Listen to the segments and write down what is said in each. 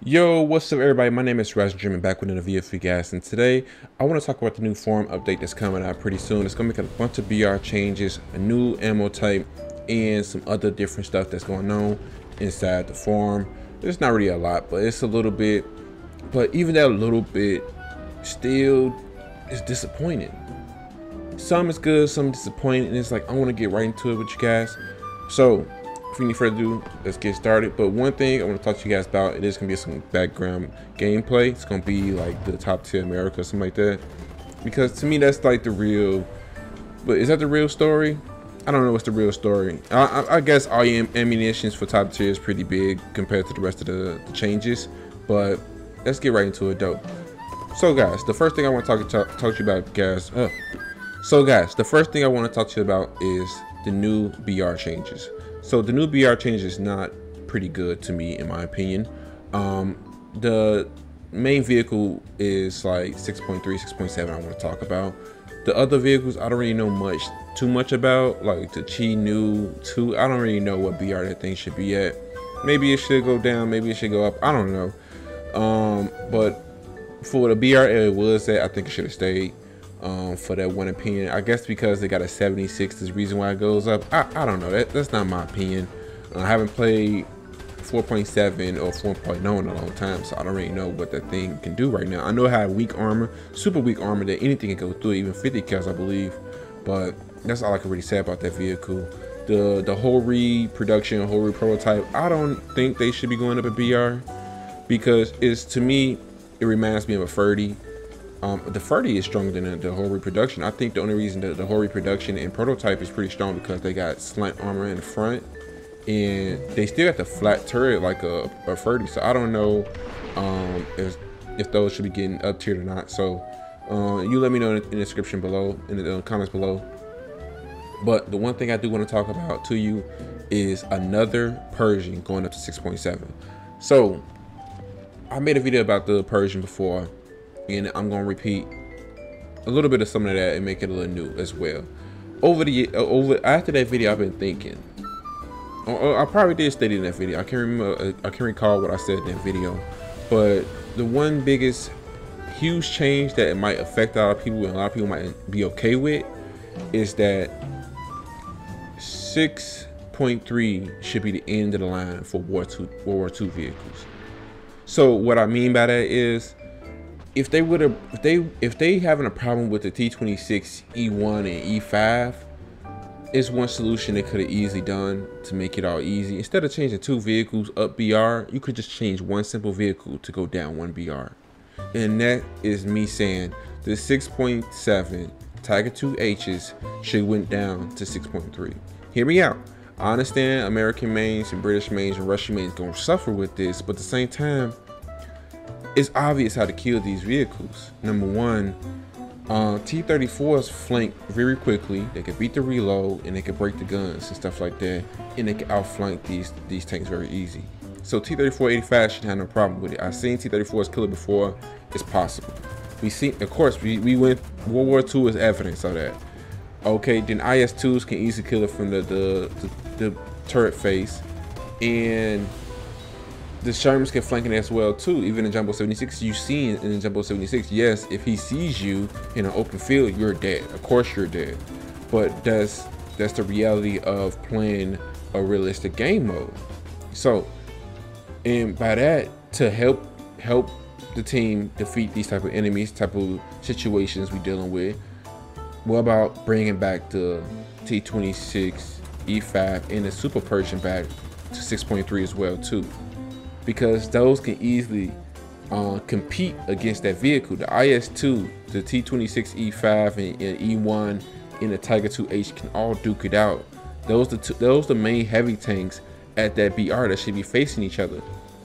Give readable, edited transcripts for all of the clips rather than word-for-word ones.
Yo, what's up everybody? My name is Raz Dreaming, back with another video for you guys, and today I want to talk about the new forum update that's coming out pretty soon. It's going to make a bunch of BR changes, a new ammo type, and some other different stuff that's going on inside the forum. There's not really a lot, but it's a little bit, but even that little bit still is disappointing. Some is good, some disappointing, and it's like I want to get right into it with you guys. So without any further ado, let's get started. But one thing I want to talk to you guys about, it is going to be some background gameplay. It's going to be like the top tier America or something like that, because to me that's like the real, but is that the real story? I don't know what's the real story. I guess all your ammunitions for top tier is pretty big compared to the rest of the changes, but let's get right into it though. So guys, the first thing I want to talk to you about, guys. The first thing I want to talk to you about is the new BR changes. So the new BR change is not pretty good to me, in my opinion. The main vehicle is like 6.3, 6.7 I want to talk about. The other vehicles I don't really know too much about, like the Chi Nu 2. I don't really know what BR that thing should be at. Maybe it should go down, maybe it should go up, I don't know. But for the BR it was at, I think it should have stayed. For that one opinion, I guess because they got a 76 is the reason why it goes up. I don't know, that's not my opinion. I haven't played 4.7 or 4.0 in a long time, so I don't really know what that thing can do right now. I know it had weak armor, super weak armor, that anything can go through, even 50 cals I believe, but that's all I can really say about that vehicle. The whole reproduction, whole prototype, I don't think they should be going up in BR, because to me it reminds me of a 30. The 30 is stronger than the whole reproduction. I think the only reason that the whole reproduction and prototype is pretty strong because they got slant armor in the front, and they still got the flat turret like a 30. So I don't know if those should be getting up tiered or not. So you let me know in the description below, in the comments below. But the one thing I do want to talk about to you is another Persian going up to 6.7. So I made a video about the Persian before, and I'm gonna repeat a little bit of some of that and make it a little new as well. After that video, I've been thinking. I probably did state it in that video. I can't remember. I can't recall what I said in that video. But the one biggest, huge change that it might affect a lot of people, and a lot of people might be okay with, is that 6.3 should be the end of the line for World War II vehicles. So what I mean by that is, if they having a problem with the T26 E1 and E5, it's one solution they could have easily done to make it all easy. Instead of changing two vehicles up BR, you could just change one simple vehicle to go down one BR. And that is me saying the 6.7 Tiger 2H's should went down to 6.3. Hear me out. I understand American mains and British mains and Russian mains gonna suffer with this, but at the same time, it's obvious how to kill these vehicles. Number one, T-34s flank very quickly. They can beat the reload, and they can break the guns and stuff like that, and they can outflank these tanks very easy. So T-34-85 should have no problem with it. I've seen T-34s kill it before. It's possible. Of course, we went. World War II is evidence of that. Okay, then IS-2s can easily kill it from the turret face, and the Shermans can flank it as well too. Even in Jumbo 76, you see in the Jumbo 76, yes, if he sees you in an open field, you're dead. Of course you're dead. But that's the reality of playing a realistic game mode. So, and by that, to help the team defeat these type of enemies, type of situations we're dealing with, what about bringing back the T26 E5 and the Super Persian back to 6.3 as well too? Because those can easily compete against that vehicle. The IS-2, the T26 E5 and E1 and the Tiger 2H can all duke it out. Those the main heavy tanks at that BR that should be facing each other.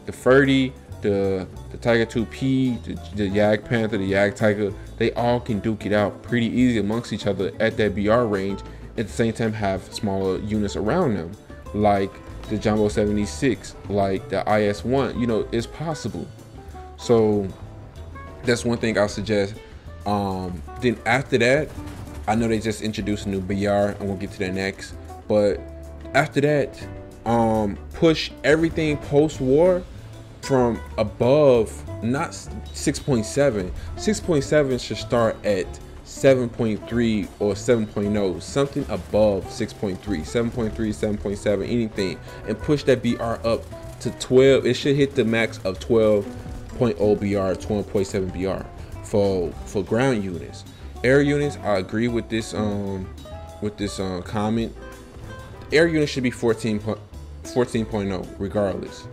The 30, the Tiger 2P, the Yag Panther, the Yag Tiger, they all can duke it out pretty easy amongst each other at that BR range. At the same time, have smaller units around them, like the Jumbo 76, like the IS-1. You know, it's possible. So that's one thing I'll suggest. Then after that, I know they just introduced a new BR, and we'll get to that next, but after that, push everything post-war from above, not 6.7. 6.7 should start at 7.3 or 7.0, something above 6.3, 7.3, 7.7, anything, and push that BR up to 12. It should hit the max of 12.0 BR, 12.7 BR for ground units. Air units, I agree with this comment. Air units should be 14.0 regardless.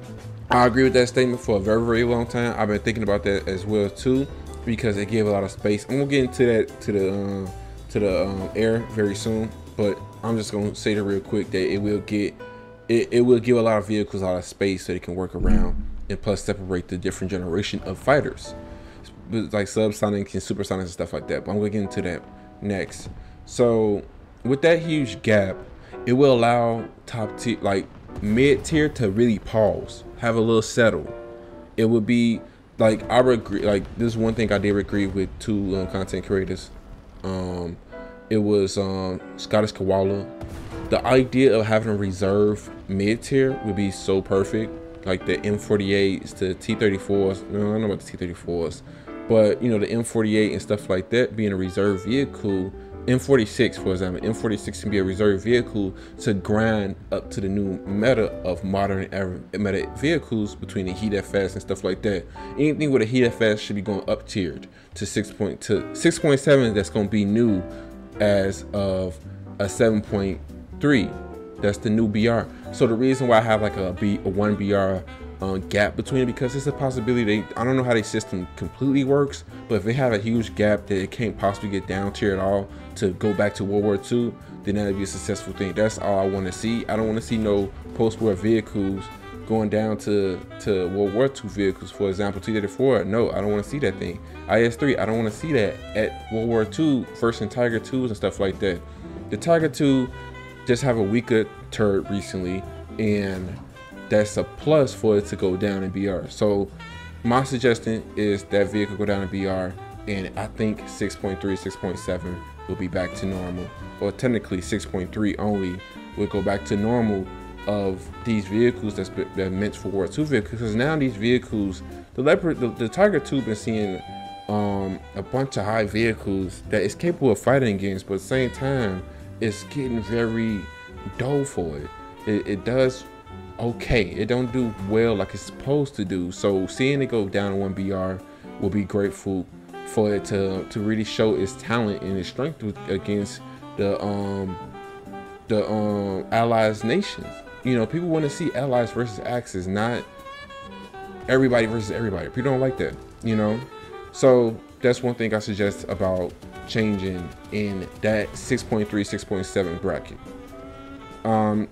I agree with that statement for a very, very long time. I've been thinking about that as well too, because it gave a lot of space. I'm gonna get into that to the air very soon, but I'm just gonna say that real quick that it will give a lot of vehicles a lot of space so they can work around, and plus separate the different generation of fighters, like subsonics and supersonics and stuff like that. But I'm gonna get into that next. So with that huge gap, it will allow top tier, like mid tier, to really pause, have a little settle. It would be like, I would agree, like this is one thing I did agree with two content creators. It was Scottish Koala. The idea of having a reserve mid tier would be so perfect, like the M48s to T34s. No, I don't know about the T34s, but you know, the M48 and stuff like that being a reserve vehicle. M46, for example, M46 can be a reserve vehicle to grind up to the new meta of modern meta vehicles between the Heat FS and stuff like that. Anything with a Heat FS should be going up tiered to 6.7. That's going to be new as of a 7.3. That's the new BR. So the reason why I have like a 1 BR gap between it, because it's a possibility I don't know how their system completely works, but if they have a huge gap that it can't possibly get down tier at all to go back to World War II, then that'd be a successful thing. That's all I want to see. I don't want to see no post-war vehicles going down to World War II vehicles, for example T-34. No, I don't want to see that thing. IS-3, I don't want to see that at World War II, first and Tiger 2s and stuff like that. The Tiger 2 just have a weaker turret recently, and that's a plus for it to go down in BR. So my suggestion is that vehicle go down in BR, and I think 6.3, 6.7 will be back to normal, or technically 6.3 only will go back to normal of these vehicles that's meant for World War II vehicles. Because now these vehicles, the Tiger 2 been seeing a bunch of high vehicles that is capable of fighting against, but at the same time it's getting very dull for it. It does okay, it don't do well like it's supposed to do. So seeing it go down to 1 BR will be grateful for it to really show its talent and its strength against the allies nations. You know, people want to see allies versus axis, not everybody versus everybody. People don't like that, you know. So that's one thing I suggest about changing in that 6.3, 6.7 bracket.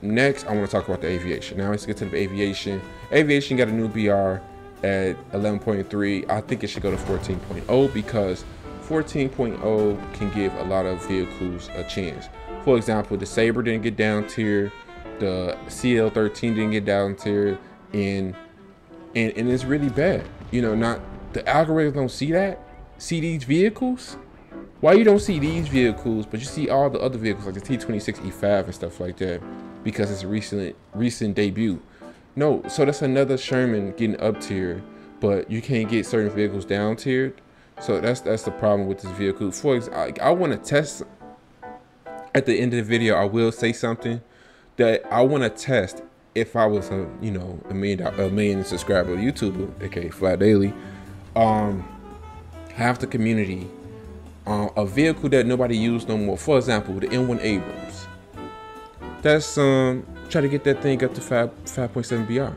Next, I want to talk about the aviation. Now let's get to the aviation. Aviation got a new BR at 11.3. I think it should go to 14.0 because 14.0 can give a lot of vehicles a chance. For example, the Sabre didn't get down tier, the CL13 didn't get down tier, and it's really bad. You know, not the algorithms don't see that, see these vehicles. Why you don't see these vehicles, but you see all the other vehicles like the T26 E5 and stuff like that, because it's a recent debut. No, so that's another Sherman getting up tier, but you can't get certain vehicles down tiered. So that's the problem with this vehicle. For example, I want to test. At the end of the video, I will say something that I want to test. If I was a million subscriber YouTuber, aka Flat Daily, have the community. A vehicle that nobody used no more. For example, the M1 Abrams. That's try to get that thing up to 5.7 BR.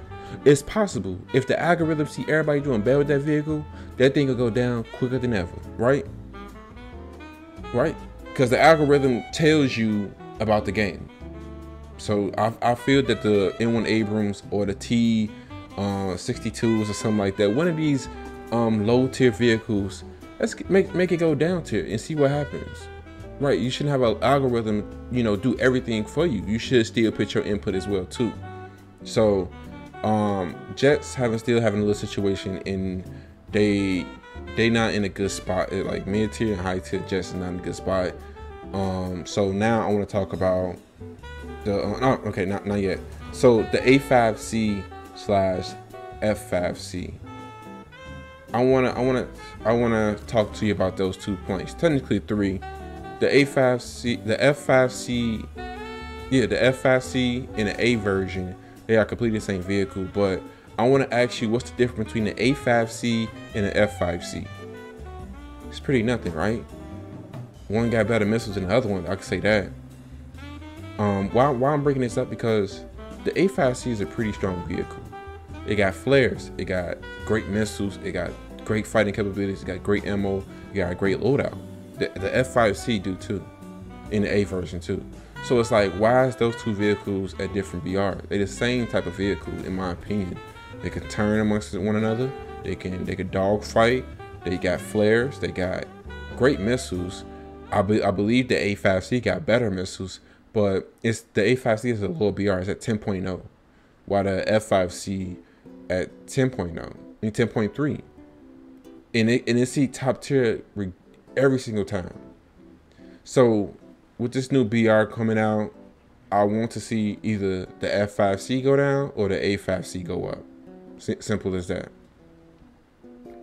It's possible. If the algorithm see everybody doing bad with that vehicle, that thing will go down quicker than ever, right? Right? Because the algorithm tells you about the game. So I feel that the M1 Abrams or the T62s or something like that, one of these low tier vehicles, let's make it go down tier and see what happens. Right, you shouldn't have an algorithm, you know, do everything for you. You should still put your input as well too. So Jets still having a little situation, and they not in a good spot. Like mid tier and high tier Jets is not in a good spot. So now I want to talk about the okay, not yet. So the A5C/S F5C. I wanna talk to you about those 2 points. Technically 3. The A5C, the F5C, yeah, the F5C and the A version, they are completely the same vehicle. But I want to ask you, what's the difference between the A5C and the F5C? It's pretty nothing, right? One got better missiles than the other one. I can say that. Why I'm breaking this up, because the A5C is a pretty strong vehicle. It got flares, it got great missiles, it got great fighting capabilities, it got great ammo, it got a great loadout. The F5C do too, in the A version too. So it's like, why is those 2 vehicles at different BR? They're the same type of vehicle, in my opinion. They can turn amongst one another. They can dog fight. They got flares. They got great missiles. I believe the A5C got better missiles, but it's the A5C is a low BR. It's at 10.0, while the F5C at 10.0 and 10.3, and it see top tier every single time. So with this new BR coming out, I want to see either the F5C go down or the A5C go up. Simple as that.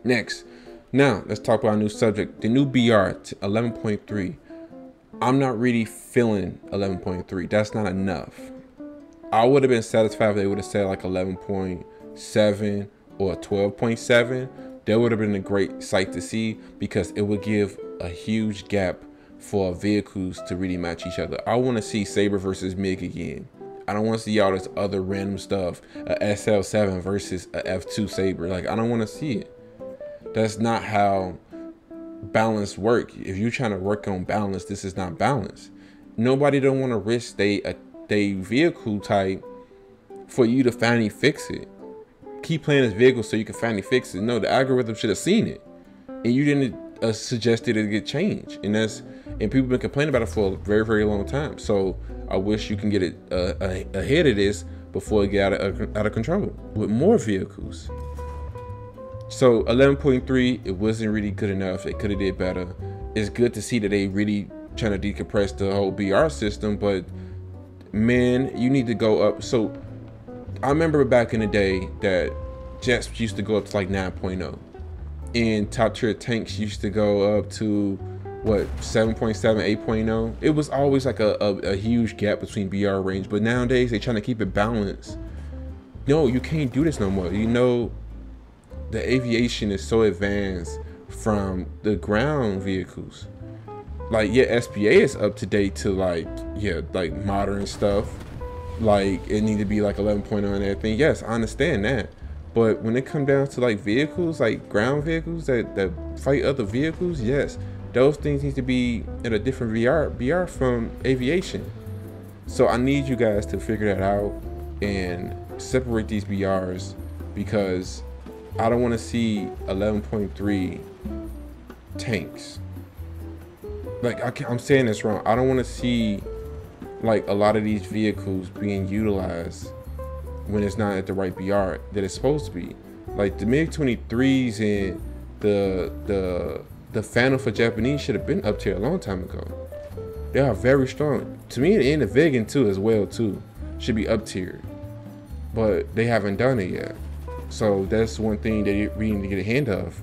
Next, now let's talk about a new subject. The new BR 11.3. I'm not really feeling 11.3. That's not enough. I would have been satisfied if they would have said like 11.7 or 12.7. That would have been a great sight to see, because it would give a huge gap for vehicles to really match each other. I want to see Saber versus MiG again. I don't want to see all this other random stuff, a SL7 versus a F2 Saber. Like, I don't want to see it. That's not how balance work. If you're trying to work on balance, this is not balance. Nobody don't want to risk they vehicle type for you to finally fix it. Keep playing this vehicle so you can finally fix it. No, the algorithm should have seen it, and you didn't suggest it to get changed. And people been complaining about it for a very, very long time. So I wish you can get it ahead of this before it get out of control with more vehicles. So 11.3, it wasn't really good enough. It could have did better. It's good to see that they really trying to decompress the whole BR system, but man, you need to go up. So I remember back in the day that jets used to go up to like 9.0, and top tier tanks used to go up to what, 7.7, 8.0. It was always like a huge gap between BR range, but nowadays they trying to keep it balanced. No, you can't do this no more. You know, the aviation is so advanced from the ground vehicles. Like, yeah, SPA is up to date to like, yeah, like modern stuff. Like, it need to be like 11.0 and everything. Yes, I understand that. But when it comes down to like vehicles, like ground vehicles that fight other vehicles, yes, those things need to be in a different BR from aviation. So I need you guys to figure that out and separate these BRs, because I don't want to see 11.3 tanks. Like, I'm saying this wrong. I don't want to see like a lot of these vehicles being utilized when it's not at the right BR that it's supposed to be. Like the MiG-23s and the Phantom for Japanese should have been up tier a long time ago. They are very strong. To me, and the Vegan too as well too should be up tier, but they haven't done it yet. So that's one thing that we need to get a hand of.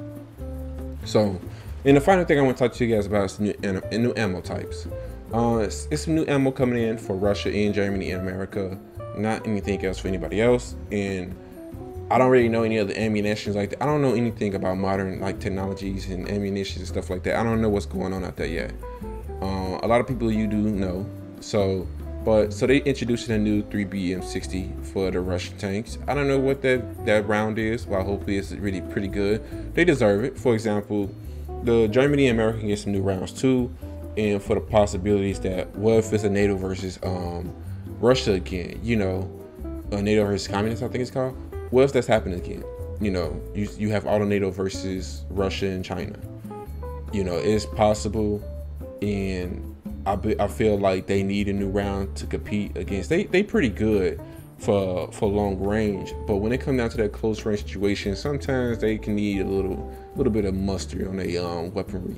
So, and the final thing I want to talk to you guys about is new ammo types. It's some new ammo coming in for Russia and Germany and America, not anything else for anybody else. And I don't really know any other ammunitions like that. I don't know anything about modern like technologies and ammunitions and stuff like that. I don't know what's going on out there yet. A lot of people you do know. So they introduced a new 3B M60 for the Russian tanks. I don't know what that round is, but hopefully it's really pretty good. They deserve it. For example, the Germany and America can get some new rounds too. And for the possibilities that, what if it's a NATO versus Russia again, you know, a NATO versus communists, I think it's called. What if that's happening again? You know, you have auto NATO versus Russia and China. You know, it's possible, and I feel like they need a new round to compete against. They pretty good for long range, but when it comes down to that close range situation, sometimes they can need a little bit of mustard on their weaponry,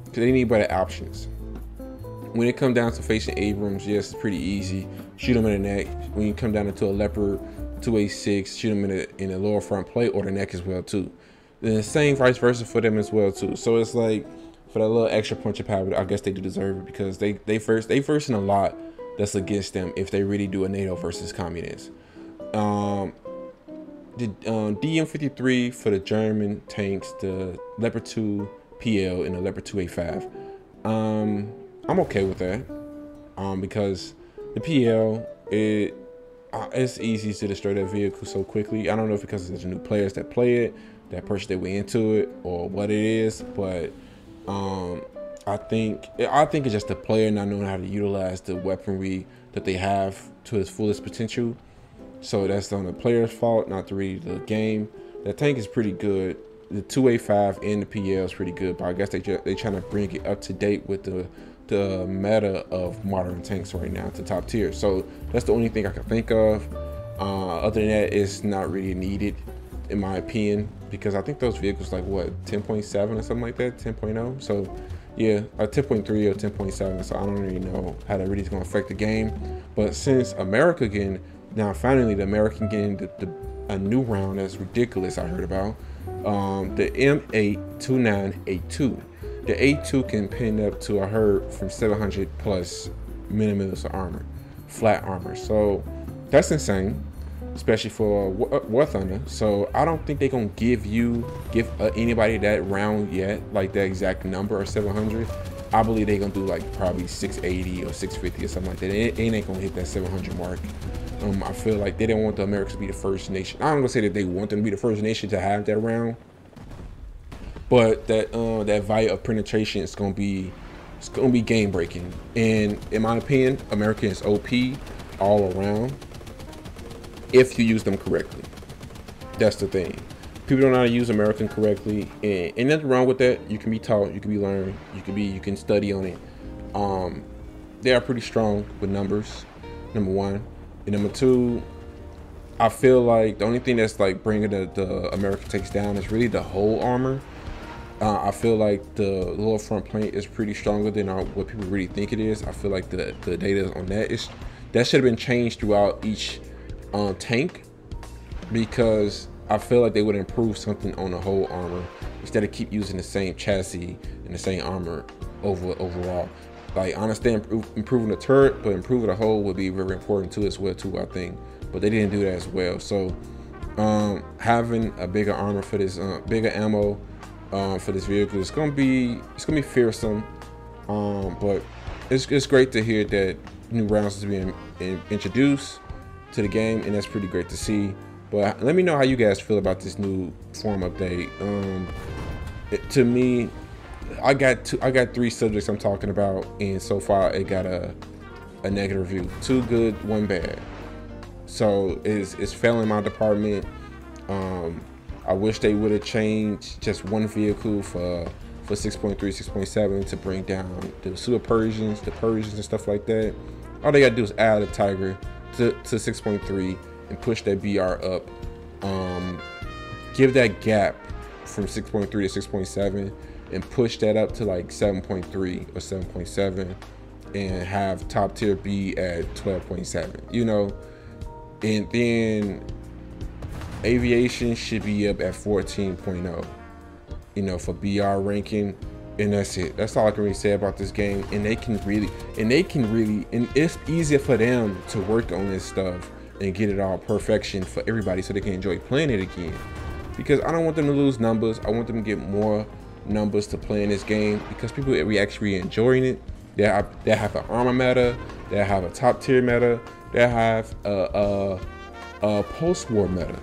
because they need better options. When it comes down to facing Abrams, yes, it's pretty easy. Shoot them in the neck. When you come down into a Leopard 286, shoot them in the lower front plate or the neck as well too. Then the same vice versa for them as well too. So it's like for that little extra punch of power, I guess they do deserve it because they versing a lot that's against them if they really do a NATO versus communist. The DM-53 for the German tanks, the Leopard 2 PL and the Leopard 2A5. I'm okay with that because the PL, it's easy to destroy that vehicle so quickly. I don't know if because there's new players that play it, that purchased their way into it, or what it is, but I think it's just the player not knowing how to utilize the weaponry that they have to its fullest potential. So that's on the player's fault, not the really the game. That tank is pretty good. The 2A5 and the PL is pretty good, but I guess they trying to bring it up to date with the meta of modern tanks right now to top tier. So that's the only thing I can think of. Other than that, it's not really needed in my opinion, because I think those vehicles like what 10.7 or something like that, 10.0. So yeah, a 10.3 or 10.7. So I don't really know how that really is going to affect the game. But since America getting now finally the American getting a new round that's ridiculous, I heard about the M829A2. The A2 can pin up to, I heard, from 700 plus millimeters of armor, flat armor. So that's insane, especially for WarThunder. So I don't think they're gonna give anybody that round yet, like that exact number of 700. I believe they're gonna do like probably 680 or 650 or something like that. It ain't gonna hit that 700 mark. I feel like they didn't want the Americans to be the first nation. I'm gonna say that they want them to be the first nation to have that round, but that value of penetration is gonna be game breaking. And in my opinion, America is OP all around if you use them correctly. That's the thing. People don't know how to use American correctly, and ain't nothing wrong with that. You can be taught, you can be learned, you can study on it. They are pretty strong with numbers, number one. And number two, I feel like the only thing that's like bringing the American tanks down is really the whole armor. I feel like the lower front plate is pretty stronger than what people really think it is. I feel like the data on that should have been changed throughout each tank, because I feel like they would improve something on the whole armor instead of keep using the same chassis and the same armor overall. Like, I understand improving the turret, but improving the hull would be very important too as well too, I think. But they didn't do that as well. So having a bigger armor for this, bigger ammo for this vehicle, it's gonna be fearsome. But it's great to hear that new rounds is being introduced to the game, and that's pretty great to see. But let me know how you guys feel about this new form update. To me, I got 3 subjects I'm talking about, and so far it got a negative review. 2 good, 1 bad. So it's failing my department. I wish they would have changed just 1 vehicle for 6.3, 6.7 to bring down the Super Persians, the Persians and stuff like that. All they gotta do is add a Tiger to 6.3 and push that BR up. Give that gap from 6.3 to 6.7 and push that up to like 7.3 or 7.7 and have top tier B at 12.7, you know. And then aviation should be up at 14.0, you know, for BR ranking. And that's it. That's all I can really say about this game. And they can really, and it's easier for them to work on this stuff and get it all perfection for everybody so they can enjoy playing it again. Because I don't want them to lose numbers. I want them to get more numbers to play in this game, because people are actually enjoying it. They have an armor meta, they have a top tier meta, they have a post-war meta,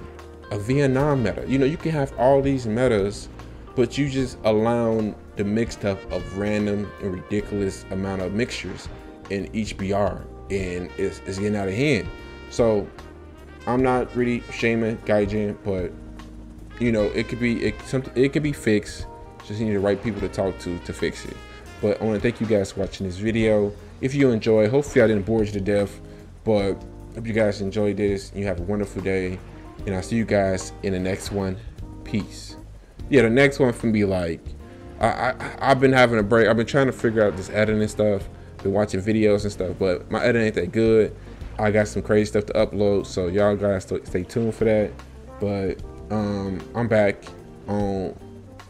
a Vietnam meta. You know, you can have all these metas, but you just allowing the mixed up of random and ridiculous amount of mixtures in each BR, and it's getting out of hand. So I'm not really shaming Gaijin, but you know, it could be fixed. Just need the right people to talk to fix it. But I want to thank you guys for watching this video. If you enjoy, hopefully I didn't bore you to death, but hope you guys enjoyed this. You have a wonderful day, and I'll see you guys in the next one. Peace. Yeah, the next one can be like, I've been having a break. I've been trying to figure out this editing stuff. Been watching videos and stuff, but my editing ain't that good. I got some crazy stuff to upload, so y'all guys stay tuned for that. But I'm back on.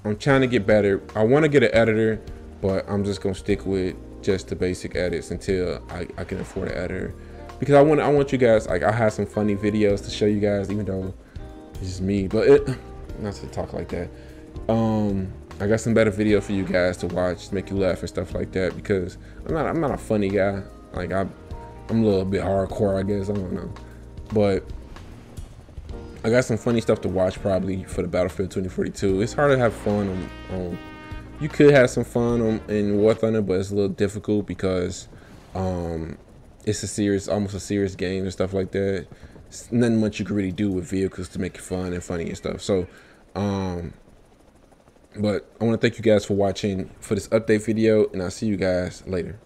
I'm trying to get better. I want to get an editor, but I'm just gonna stick with just the basic edits until I can afford an editor, because I want you guys, like, I have some funny videos to show you guys, even though it's just me, but not to talk like that. I got some better video for you guys to watch, to make you laugh and stuff like that, because I'm not a funny guy. Like, I'm a little bit hardcore, I guess. I don't know, but I got some funny stuff to watch probably for the Battlefield 2042. It's hard to have fun on you could have some fun in WarThunder, but it's a little difficult because it's almost a serious game and stuff like that. It's nothing much you can really do with vehicles to make it fun and funny and stuff. So, but I want to thank you guys for watching for this update video, and I'll see you guys later.